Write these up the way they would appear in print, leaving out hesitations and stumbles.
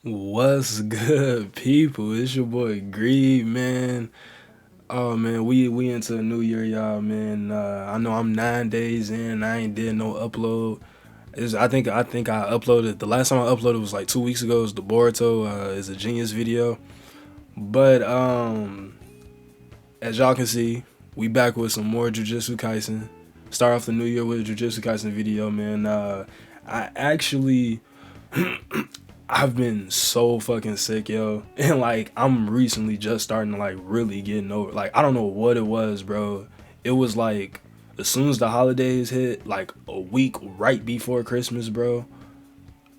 What's good, people? It's your boy Greed, man. Oh man, we into a new year, y'all, man. I know I'm 9 days in. I ain't did no upload. I think I uploaded the last time I uploaded was like 2 weeks ago. It was the Boruto is a genius video. But as y'all can see, we back with some more Jujutsu Kaisen. Start off the new year with a Jujutsu Kaisen video, man. I actually I've been so fucking sick, yo. And like I'm recently just starting to like really getting over. Like I don't know what it was, bro. It was like as soon as the holidays hit, like a week right before Christmas, bro.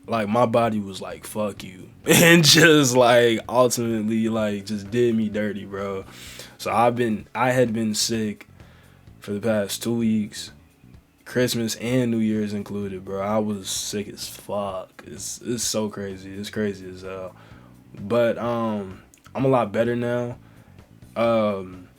Like my body was like, fuck you. And just like ultimately like just did me dirty, bro. So I had been sick for the past 2 weeks. Christmas and New Year's included, bro. I was sick as fuck. It's so crazy. It's crazy as hell. But I'm a lot better now. Um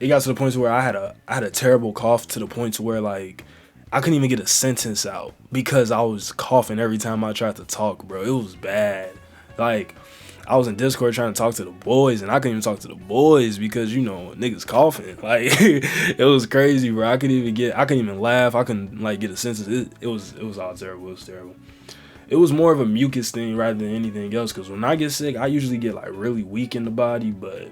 it got to the point to where I had a terrible cough to the point to where like I couldn't even get a sentence out because I was coughing every time I tried to talk, bro. It was bad. Like I was in Discord trying to talk to the boys, and I couldn't even talk to the boys because niggas coughing. Like it was crazy, bro. I couldn't even laugh. I couldn't like get a sentence. It was all terrible. It was terrible. It was more of a mucus thing rather than anything else. Cause when I get sick, I usually get like really weak in the body, but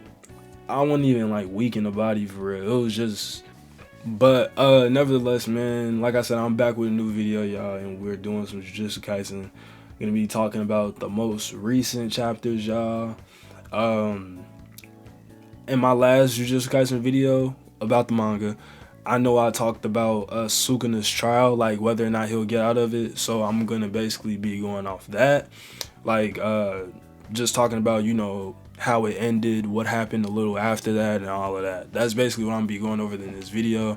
I wasn't even like weak in the body for real. It was just. But nevertheless, man, like I said, I'm back with a new video, y'all, and we're doing some Jujutsu Kaisen. Gonna be talking about the most recent chapters, y'all. Um, in my last Jujutsu Kaisen video about the manga, I know I talked about Sukuna's trial, like whether or not he'll get out of it. So I'm gonna basically be going off that, like just talking about how it ended, what happened a little after that, and all of that. That's basically what I'm gonna be going over in this video.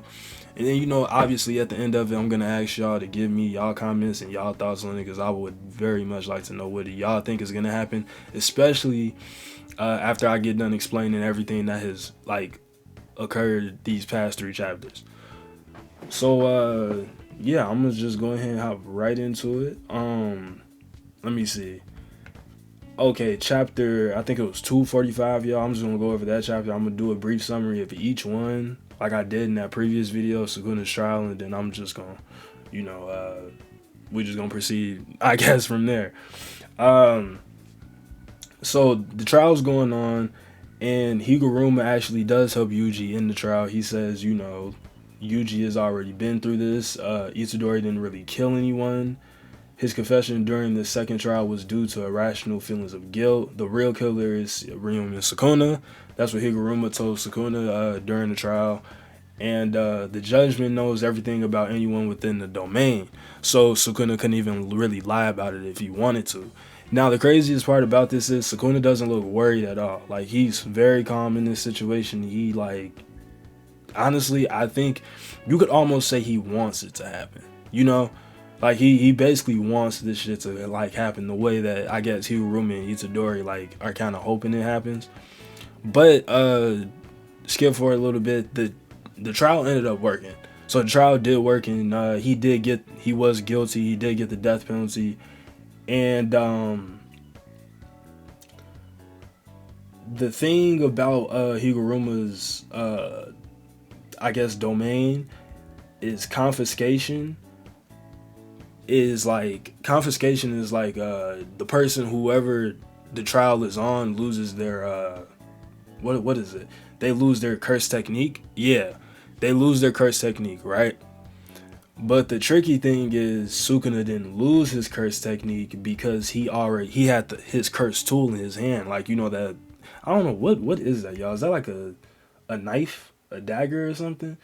And then obviously at the end of it, I'm gonna ask y'all to give me y'all comments and y'all thoughts on it, because I would very much like to know what y'all think is gonna happen, especially after I get done explaining everything that has like occurred these past 3 chapters. So yeah, I'm gonna just go ahead and hop right into it. Let me see. Okay, chapter, I think it was 245, y'all. I'm just gonna go over that chapter. I'm gonna do a brief summary of each one, like I did in that previous video, Sukuna's trial, and then I'm just gonna, we're just gonna proceed, I guess, from there. So the trial's going on, and Higuruma actually does help Yuji in the trial. He says, Yuji has already been through this. Itadori didn't really kill anyone. His confession during the second trial was due to irrational feelings of guilt. The real killer is Ryuma Sukuna. That's what Higuruma told Sukuna during the trial. And the judgment knows everything about anyone within the domain. So Sukuna couldn't even really lie about it if he wanted to. Now, the craziest part about this is Sukuna doesn't look worried at all. Like, he's very calm in this situation. He, like, honestly, I think you could almost say he wants it to happen. Like he basically wants this shit to like happen the way that I guess Higuruma and Itadori like are kind of hoping it happens. But skip for a little bit, the trial ended up working. So the trial did work, and he was guilty. He did get the death penalty, and the thing about Higuruma's I guess domain is confiscation. Confiscation is like the person, whoever the trial is on, loses their what is it? They lose their curse technique. Yeah, they lose their curse technique, right? But the tricky thing is Sukuna didn't lose his curse technique because he had his curse tool in his hand. Like that, I don't know what is that, y'all? Is that like a knife, a dagger, or something?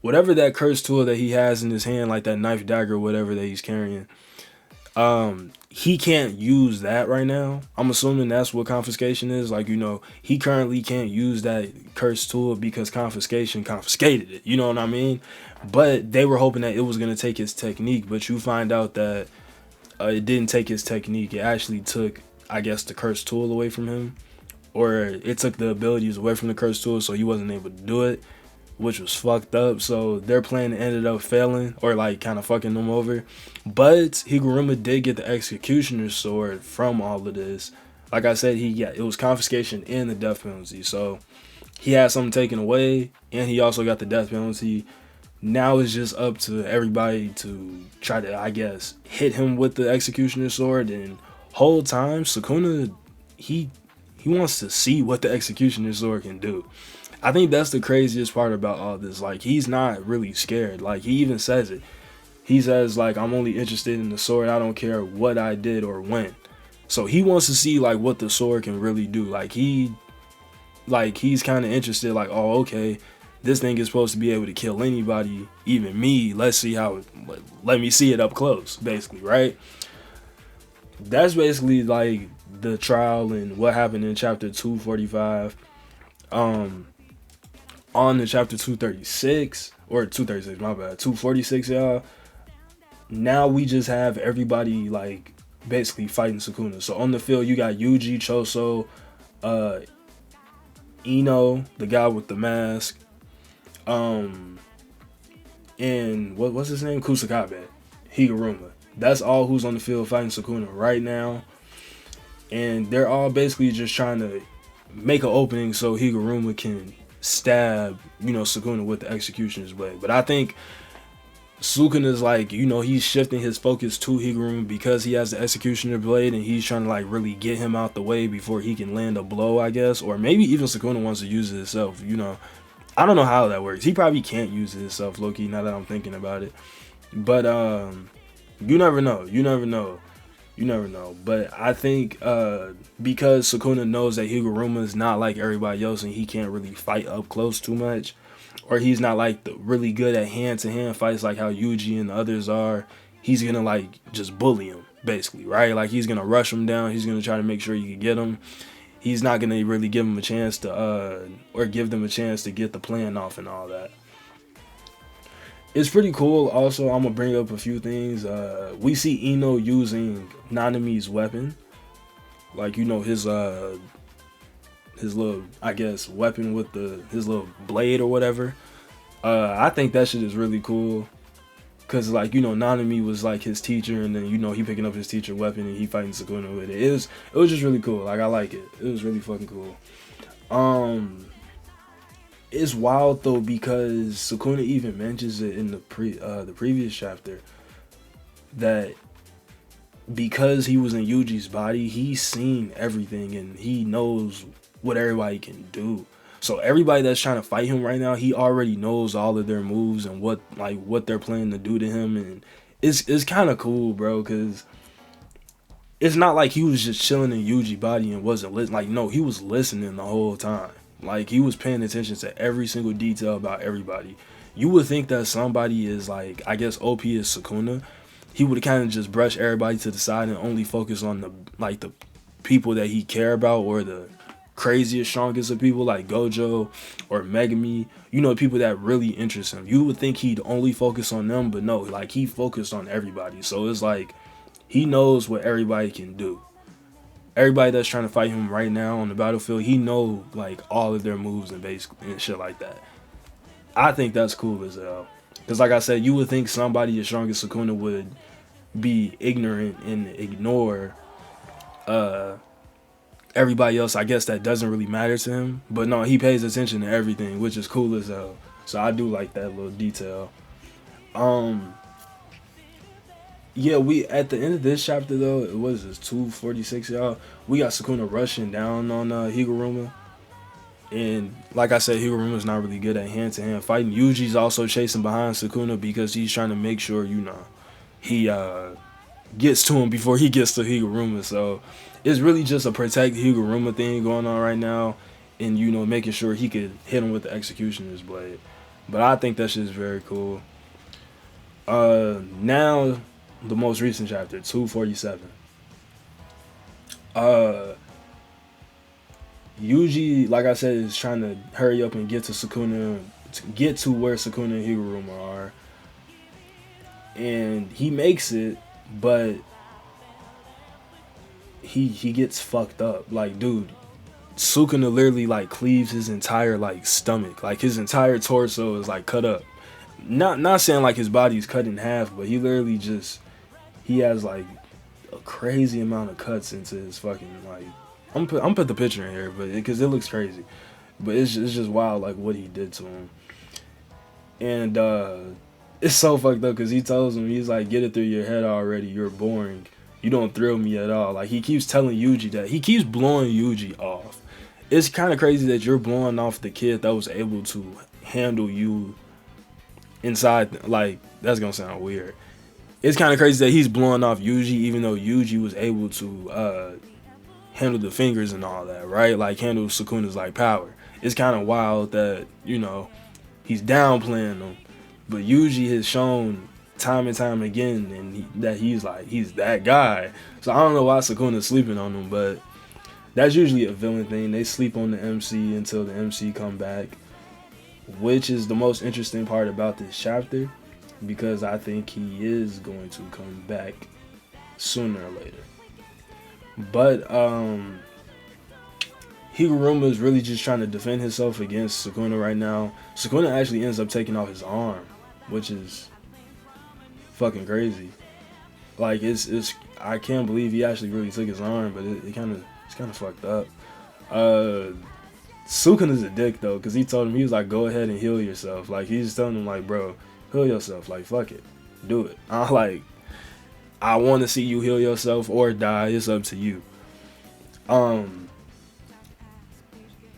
Whatever that curse tool that he has in his hand, like that knife, dagger, whatever that he's carrying, he can't use that right now. I'm assuming that's what confiscation is. Like, he currently can't use that curse tool because confiscation confiscated it. You know what I mean? But they were hoping that it was going to take his technique, but you find out that it didn't take his technique. It actually took, I guess, the curse tool away from him, or it took the abilities away from the curse tool, so he wasn't able to do it. which was fucked up. So their plan ended up failing, or like kind of fucking them over. But Higuruma did get the executioner's sword from all of this. Like I said, it was confiscation and the death penalty. So he had something taken away, and he also got the death penalty. Now it's just up to everybody to try to, I guess, hit him with the executioner's sword. And whole time, Sukuna, he wants to see what the executioner's sword can do. I think that's the craziest part about all this. Like, he's not really scared. Like, he even says it. He says, like, I'm only interested in the sword. I don't care what I did or when. So he wants to see, like, what the sword can really do. He's kind of interested, like, oh, okay, this thing is supposed to be able to kill anybody, even me. Let me see it up close, basically, right? That's basically, like, the trial and what happened in chapter 245. On to chapter 236, or 236, my bad, 246, y'all. Now we just have everybody, like, basically fighting Sukuna. So on the field, you got Yuji, Choso, Ino, the guy with the mask, and what's his name? Kusakabe, Higuruma. That's all who's on the field fighting Sukuna right now. And they're all basically just trying to make an opening so Higuruma can stab, Sukuna with the executioner's blade. But I think Sukuna's like, he's shifting his focus to Higuruma because he has the executioner blade, and he's trying to like really get him out the way before he can land a blow, I guess. Or maybe even Sukuna wants to use it himself, I don't know how that works. He probably can't use it himself, low-key, now that I'm thinking about it. But you never know. But I think because Sukuna knows that Higuruma is not like everybody else and he can't really fight up close too much, or he's not like really good at hand-to-hand fights like how Yuji and the others are, he's gonna like just bully him, basically, right? Like, he's gonna rush him down. He's gonna try to make sure you can get him. He's not gonna really give him a chance to or give them a chance to get the plan off and all that. It's pretty cool. Also, I'm gonna bring up a few things. We see Ino using Nanami's weapon, like, his little, I guess, weapon with his little blade or whatever. I think that shit is really cool, cause like, Nanami was like his teacher, and then he picking up his teacher weapon and he fighting Sukuna with it. It was just really cool. Like, I like it. It was really fucking cool. It's wild though, because Sukuna even mentions it in the previous chapter that because he was in Yuji's body, he's seen everything and he knows what everybody can do. So everybody that's trying to fight him right now, he already knows all of their moves and what they're planning to do to him. And it's kind of cool, bro, because it's not like he was just chilling in Yuji's body and wasn't listening. Like, no, he was listening the whole time. Like, he was paying attention to every single detail about everybody. You would think that somebody is like, I guess OP is Sukuna, he would kind of just brush everybody to the side and only focus on the people that he care about, or the craziest, strongest of people like Gojo or Megami, people that really interest him. You would think he'd only focus on them, but no, like, he focused on everybody. So it's like he knows what everybody can do. Everybody that's trying to fight him right now on the battlefield, he know like all of their moves and shit like that. I think that's cool as hell. Because like I said, you would think somebody as strong as Sukuna would be ignorant and ignore everybody else, I guess, that doesn't really matter to him. But no, he pays attention to everything, which is cool as hell. So I do like that little detail. Yeah, we at the end of this chapter though, it was 246, y'all. We got Sukuna rushing down on Higuruma. And like I said, Higuruma's not really good at hand-to-hand fighting. Yuji's also chasing behind Sukuna because he's trying to make sure, he gets to him before he gets to Higuruma. So it's really just a protect Higuruma thing going on right now, and making sure he could hit him with the executioner's blade. But I think that shit is very cool. Now the most recent chapter, 247. Yuji, like I said, is trying to hurry up and get to Sukuna, to get to where Sukuna and Higuruma are. And he makes it, but he gets fucked up. Like, dude, Sukuna literally like cleaves his entire like stomach, like his entire torso is like cut up. Not saying like his body's cut in half, but he literally just he has like a crazy amount of cuts into his fucking like. I'm put the picture in here, but because it looks crazy, but it's just wild like what he did to him, and it's so fucked up because he tells him he's like, get it through your head already, you're boring, you don't thrill me at all. Like he keeps telling Yuji that, he keeps blowing Yuji off. It's kind of crazy that you're blowing off the kid that was able to handle you inside. Like that's gonna sound weird. It's kind of crazy that he's blowing off Yuji, even though Yuji was able to handle the fingers and all that, right? Like handle Sukuna's like power. It's kind of wild that, you know, he's downplaying them, but Yuji has shown time and time again that he's that guy. So I don't know why Sukuna's sleeping on him, but that's usually a villain thing. They sleep on the MC until the MC come back, which is the most interesting part about this chapter, because I think he is going to come back sooner or later. But Higuruma is really just trying to defend himself against Sukuna right now. Sukuna actually ends up taking off his arm, which is fucking crazy. Like it's I can't believe he actually really took his arm, but it's kind of fucked up. Sukuna's a dick though, because he told him, he was like, go ahead and heal yourself. Like he's just telling him like, bro, heal yourself. Like fuck it, do it. I want to see you heal yourself or die. It's up to you.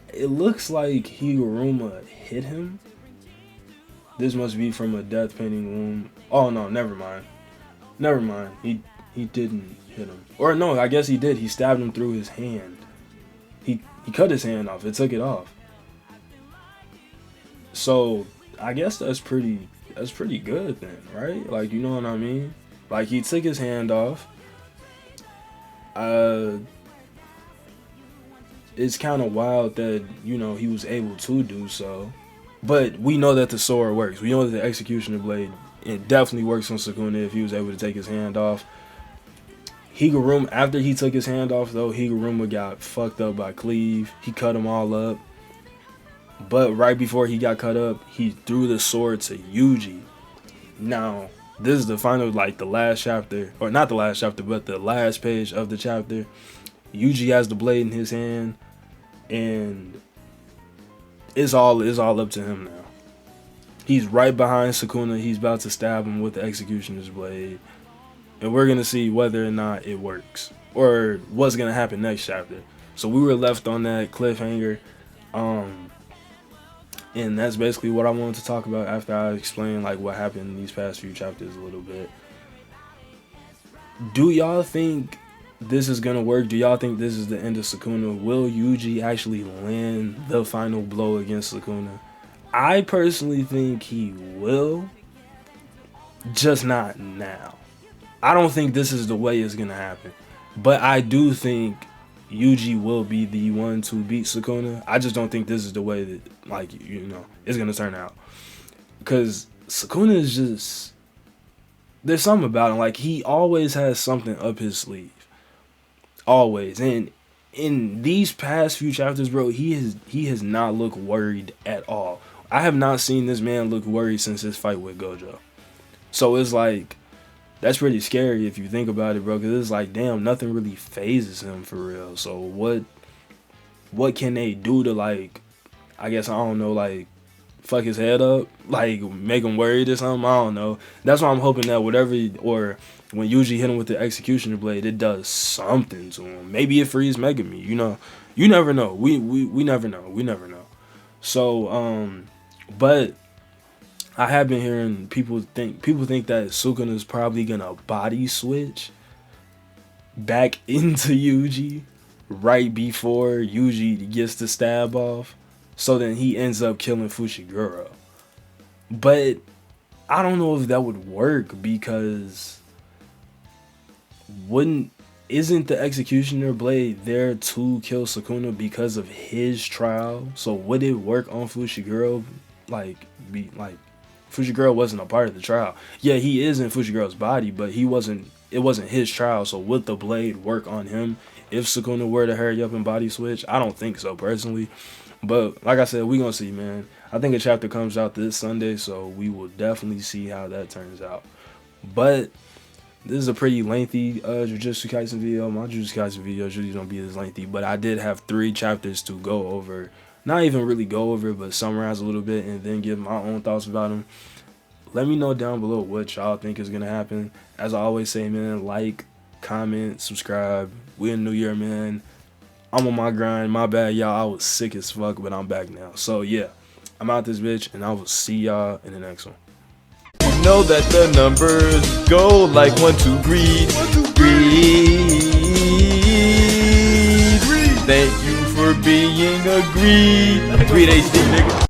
It looks like Higuruma hit him. This must be from a death painting wound. Oh no, never mind. He didn't hit him. Or no, I guess he did. He stabbed him through his hand. He cut his hand off. It took it off. So I guess that's pretty good then, right? Like, you know what I mean? Like he took his hand off. It's kind of wild that, you know, he was able to do so. But we know that the sword works. We know that the executioner blade, it definitely works on Sukuna if he was able to take his hand off. Higuruma, after he took his hand off though, Higuruma got fucked up by Cleave. He cut them all up. But right before he got cut up, he threw the sword to Yuji. Now, this is the final, like the last chapter, or not the last chapter, but the last page of the chapter. Yuji has the blade in his hand, and it's all up to him now. He's right behind Sukuna. He's about to stab him with the executioner's blade, and we're gonna see whether or not it works or what's gonna happen next chapter. So we were left on that cliffhanger, and that's basically what I wanted to talk about after I explained like what happened in these past few chapters a little bit. Do y'all think this is gonna work? Do y'all think this is the end of Sukuna? Will Yuji actually land the final blow against Sukuna? I personally think he will, just not now. I don't think this is the way it's gonna happen, but I do think Yuji will be the one to beat Sukuna. I just don't think this is the way that, like, you know, it's gonna turn out, because Sukuna is just, there's something about him. Like, he always has something up his sleeve. Always. And in these past few chapters, bro, he has not looked worried at all. I have not seen this man look worried since his fight with Gojo. So it's like, that's pretty scary if you think about it, bro, because it's like, damn, nothing really phases him for real. So what can they do to, like, I guess, I don't know, like, fuck his head up, like make him worried or something? I don't know. That's why I'm hoping that whatever, or when Yuji hit him with the executioner blade, it does something to him. Maybe it frees Megami, you know. You never know. We never know. We never know. So but I have been hearing people think that Sukuna is probably gonna body switch back into Yuji right before Yuji gets the stab off, so then he ends up killing Fushiguro. But I don't know if that would work, because isn't the executioner blade there to kill Sukuna because of his trial? So would it work on Fushiguro? Like Fushiguro wasn't a part of the trial. Yeah, he is in Fushiguro's body, but it wasn't his trial. So would the blade work on him if Sukuna were to hurry up and body switch. I don't think so personally, but like I said, we gonna see, man. I think a chapter comes out this Sunday, so we will definitely see how that turns out. But this is a pretty lengthy Jujutsu Kaisen video. My Jujutsu Kaisen videos usually don't be as lengthy, but I did have 3 chapters to go over. Not even really go over, but summarize a little bit and then give my own thoughts about them. Let me know down below what y'all think is gonna happen. As I always say, man, like, comment, subscribe. We in New Year, man. I'm on my grind. My bad, y'all. I was sick as fuck, but I'm back now. So yeah, I'm out this bitch, and I will see y'all in the next one. You know that the numbers go like 1, 2, greed. Thank you for being a GreedHD, nigga.